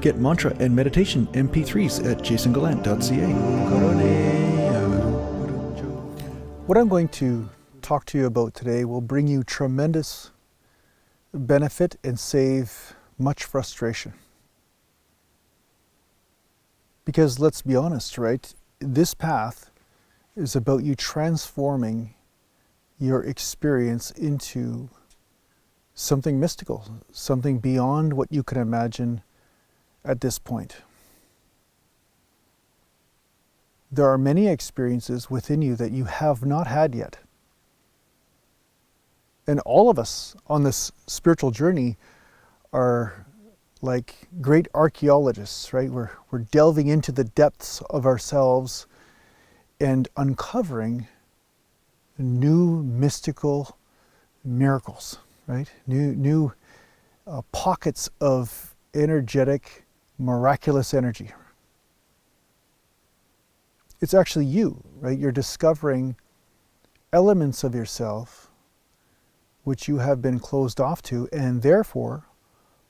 Get mantra and meditation MP3s at jasongallant.ca. What I'm going to talk to you about today will bring you tremendous benefit and save much frustration. Because let's be honest, right? This path is about you transforming your experience into something mystical, something beyond what you can imagine at this point. There are many experiences within you that you have not had yet. And all of us on this spiritual journey are like great archaeologists, right? We're delving into the depths of ourselves and uncovering new mystical miracles, right? New pockets of energetic, miraculous energy. It's actually you, right? You're discovering elements of yourself which you have been closed off to, and therefore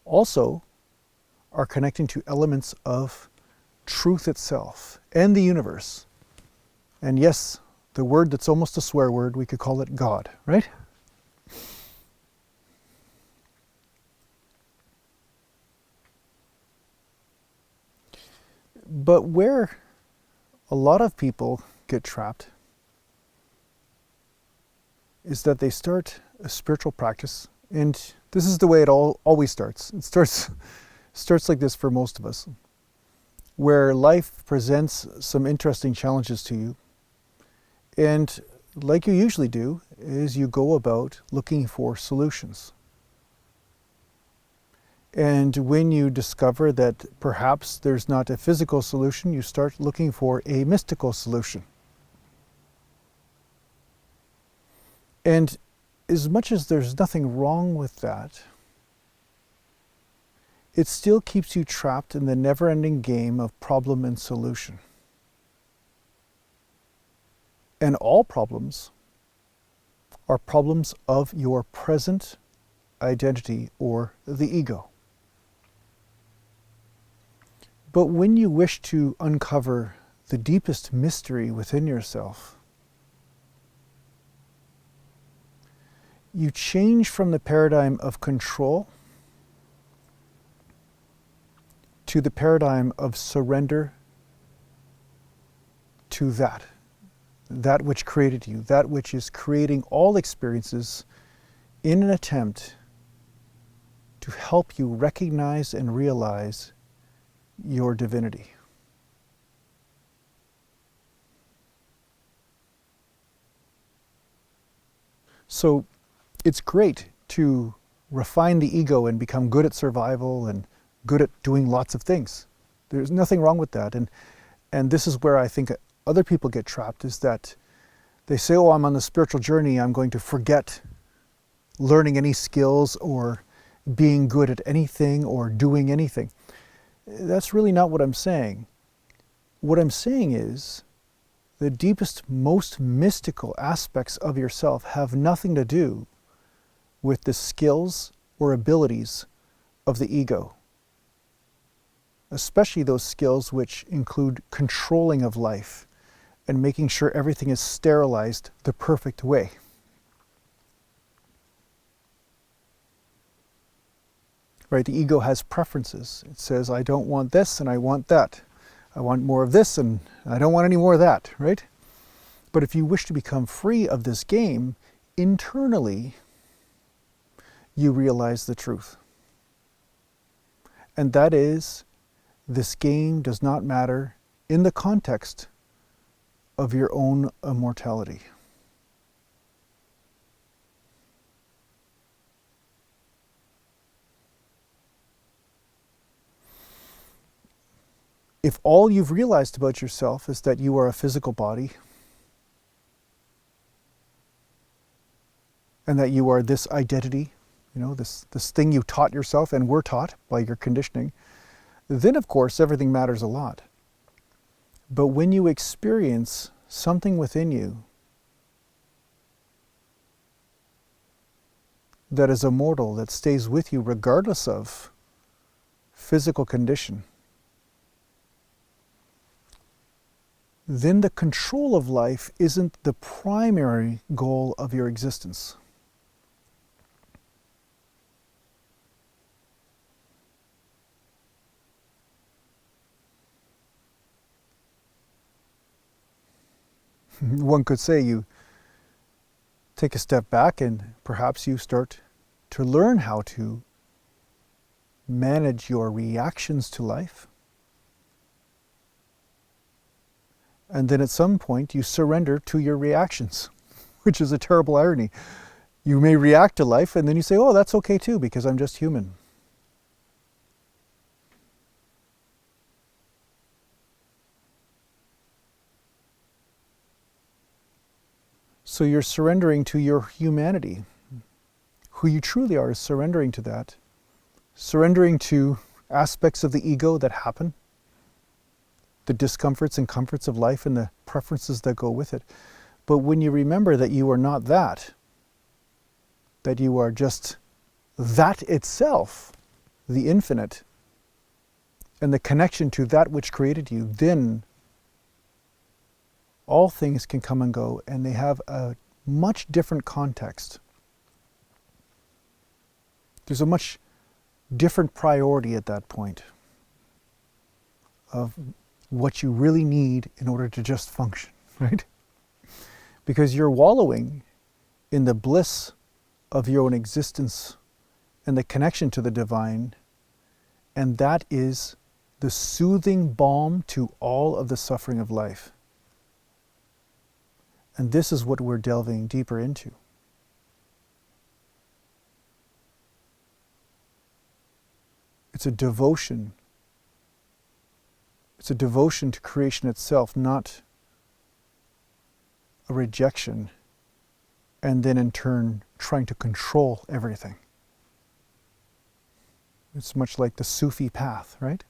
also are connecting to elements of truth itself and the universe. And yes, the word that's almost a swear word, we could call it God, right? But where a lot of people get trapped is that they start a spiritual practice, and this is the way it always starts. It starts like this for most of us, where life presents some interesting challenges to you, and like you usually do, is you go about looking for solutions. And when you discover that perhaps there's not a physical solution, you start looking for a mystical solution. And as much as there's nothing wrong with that, it still keeps you trapped in the never-ending game of problem and solution. And all problems are problems of your present identity or the ego. But when you wish to uncover the deepest mystery within yourself, you change from the paradigm of control to the paradigm of surrender to that which created you, that which is creating all experiences in an attempt to help you recognize and realize your divinity. So it's great to refine the ego and become good at survival and good at doing lots of things. There's nothing wrong with that. And this is where I think other people get trapped, is that they say, oh, I'm on the spiritual journey, I'm going to forget learning any skills or being good at anything or doing anything. That's really not what I'm saying. What I'm saying is the deepest, most mystical aspects of yourself have nothing to do with the skills or abilities of the ego, especially those skills which include controlling of life and making sure everything is sterilized the perfect way. Right? The ego has preferences. It says, I don't want this and I want that. I want more of this and I don't want any more of that, right? But if you wish to become free of this game, internally, you realize the truth. And that is, this game does not matter in the context of your own immortality. If all you've realized about yourself is that you are a physical body, and that you are this identity, this thing you taught yourself and were taught by your conditioning, then of course everything matters a lot. But when you experience something within you that is immortal, that stays with you regardless of physical condition, then the control of life isn't the primary goal of your existence. One could say you take a step back and perhaps you start to learn how to manage your reactions to life. And then at some point you surrender to your reactions, which is a terrible irony. You may react to life and then you say, oh, that's okay too, because I'm just human. So you're surrendering to your humanity. Who you truly are is surrendering to that. Surrendering to aspects of the ego that happen, the discomforts and comforts of life and the preferences that go with it. But when you remember that you are not that you are just that itself, the infinite, and the connection to that which created you, then all things can come and go, and they have a much different context. There's a much different priority at that point of what you really need in order to just function, right? Because you're wallowing in the bliss of your own existence and the connection to the divine, and that is the soothing balm to all of the suffering of life. And this is what we're delving deeper into. It's a devotion. It's a devotion to creation itself, not a rejection, and then in turn trying to control everything. It's much like the Sufi path, right?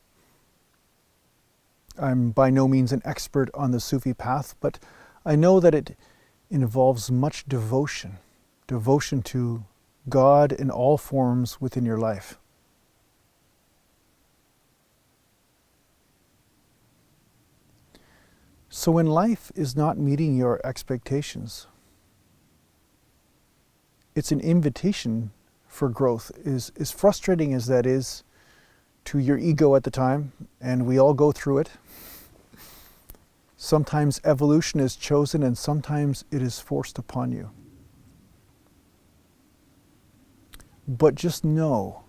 I'm by no means an expert on the Sufi path, but I know that it involves much devotion to God in all forms within your life. So when life is not meeting your expectations, it's an invitation for growth. As frustrating as that is to your ego at the time, and we all go through it. Sometimes evolution is chosen and sometimes it is forced upon you. But just know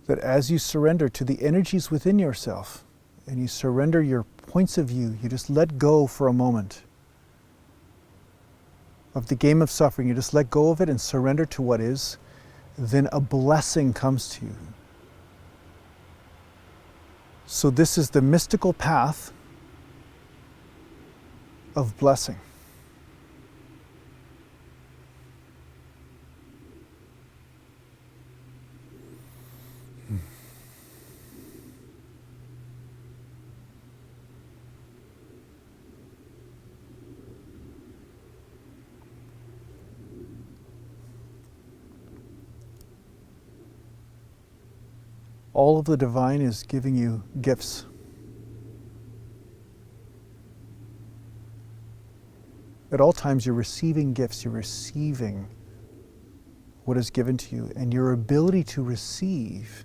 that as you surrender to the energies within yourself and you surrender your points of view, you just let go for a moment of the game of suffering, you just let go of it and surrender to what is, then a blessing comes to you. So this is the mystical path of blessing. All of the divine is giving you gifts. At all times you're receiving gifts, you're receiving what is given to you, and your ability to receive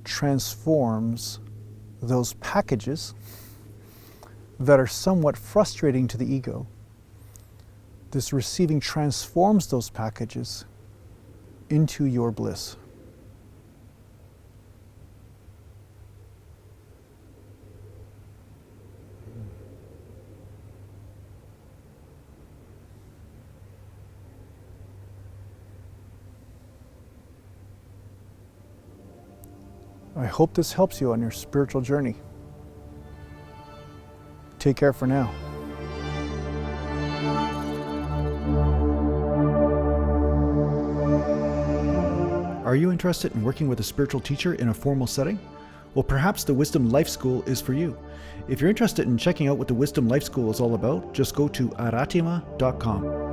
transforms those packages that are somewhat frustrating to the ego. This receiving transforms those packages into your bliss. I hope this helps you on your spiritual journey. Take care for now. Are you interested in working with a spiritual teacher in a formal setting? Well, perhaps the Wisdom Life School is for you. If you're interested in checking out what the Wisdom Life School is all about, just go to aratima.com.